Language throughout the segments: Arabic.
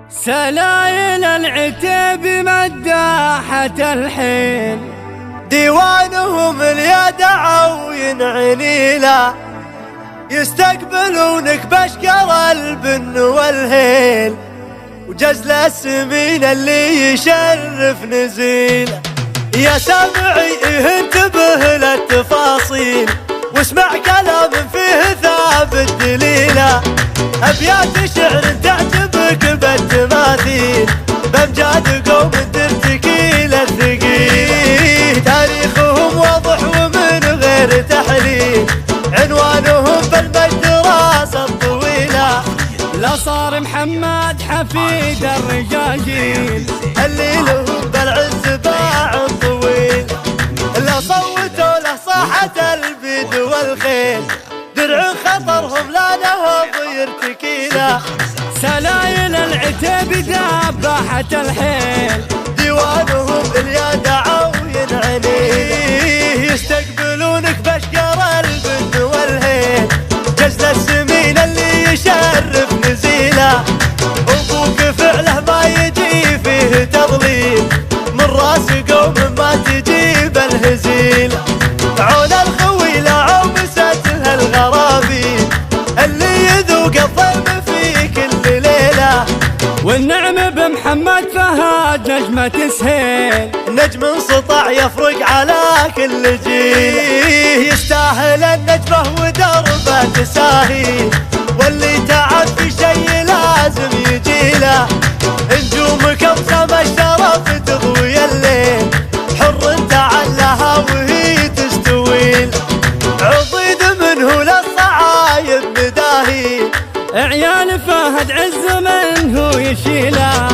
سلايل العتيب مداحة الحين، ديوانهم اليدع وينعنيلا، يستقبلونك بشكر البن والهيل، وجزل السمين اللي يشرف نزيله. يا سامعي انتبه للتفاصيل، واسمع كلام فيه ثابت دليله. أبيات شعر تعجبك بالتماثيل، بأمجاد قوم ترتكيل الثقيل. تاريخهم واضح ومن غير تحليل، عنوانهم بالمجد راس الطويلة. لا صار محمد حفيد الرجاجيل، اللي له بالعز باع طويل. لا صوتوا له صاحة البيد والخيل، درع خطرهم لا نهض يرتكيله. سلايل العتيب ذبحت الحيل، ديوانهم اليدع وينعنيه، يستقبلونك بشكر البن والهيل، جزل السمين اللي يشرف نزيله. ابوك فعله ما يجي فيه تضليل، من راس قوم ما تجيب الهزيله. عون الخويله عومستها الغرابيل، اللي يذوق الظلم في كل ليله. والنعم بمحمد فهد نجمة سهيل، نجم انسطع يفرق على كل جيل. يستاهل النجمة ودربه تساهيل، واللي تعب في شي لازم يجيله. نجومك امسم الشرف تضوي الليل، حر تعلها وهي تستويل. عضيد منه للصعايب مداهيل، عيال فهد عز منه يشيله.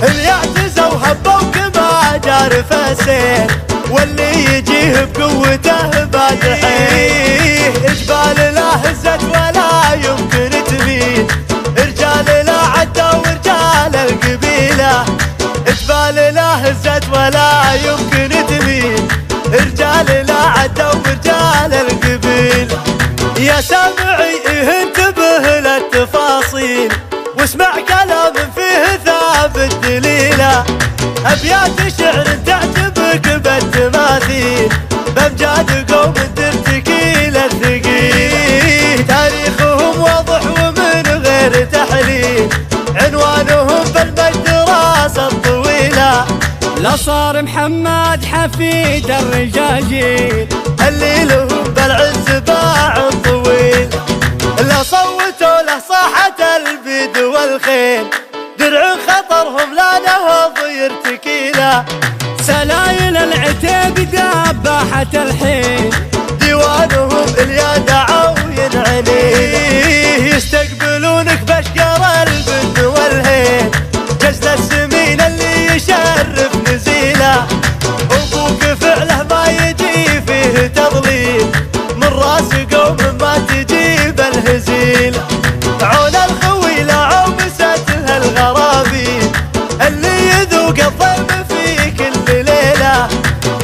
اللي اعتزوا هبوا كما جار فسيل، واللي يجيه بقوته بادحيه. جبال لا هزت ولا يمكن تميل، رجال لا عدوا ورجال القبيله. جبال لا هزت ولا يمكن تميل، رجال لا عدوا ورجال القبيله. يا سامعي انتبه للتفاصيل، واسمع كلام فيه ثابت دليله. أبيات شعر تعجبك بالتماثيل، بأمجاد قوم ترتكيل الثقيل. تاريخهم واضح ومن غير تحليل، عنوانهم بالمجد راس الطويلة. لا صار محمد حفيد الرجاجيل، اللي له بالعز باع طويل. لا صوتوا له صاحة البيد والخيل، درع خطرهم لا نهض يرتكيله. سلايل العتيب ذبحت الحين، ديوانهم اليدع وينعنيه، يستقبلونك بشكر البن والهيل، جزل السمين اللي يشرف نزيله. ابوك فعله ما يجي فيه تضليل، من راس قوم ما تجيب الهزيله. عون الخويله عومستها الغرابيل، اللي يذوق الظلم في كل ليله.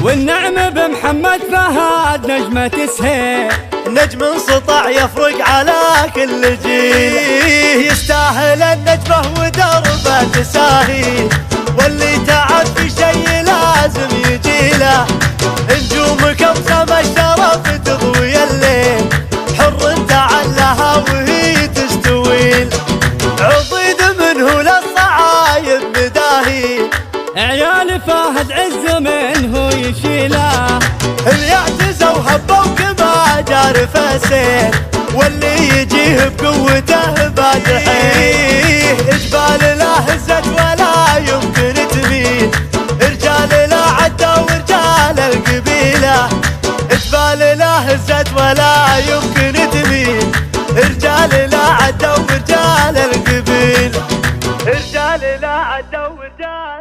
والنعم بمحمد فهد نجمة سهيل، نجم انسطع يفرق على كل جيل. يستاهل النجمة ودربه تساهيل، واللي تعب في شي لازم يجيله. نجومك امسم الشرف تضوي الليل، حر تعلها وهي تستويل. عضيد منه للصعايب مداهيل، عيال فهد عز منه يشيله. اللي اعتزوا هبوا كما جار فسيل، واللي يجيه بقوته بادحيه. جبال لا هزت ولا يمكن تميل، رجال لا عدوا ورجال القبيله. جبال لا هزت ولا يمكن تميل، رجال لا عدوا ورجال القبيله. رجال لا عدوا ورجال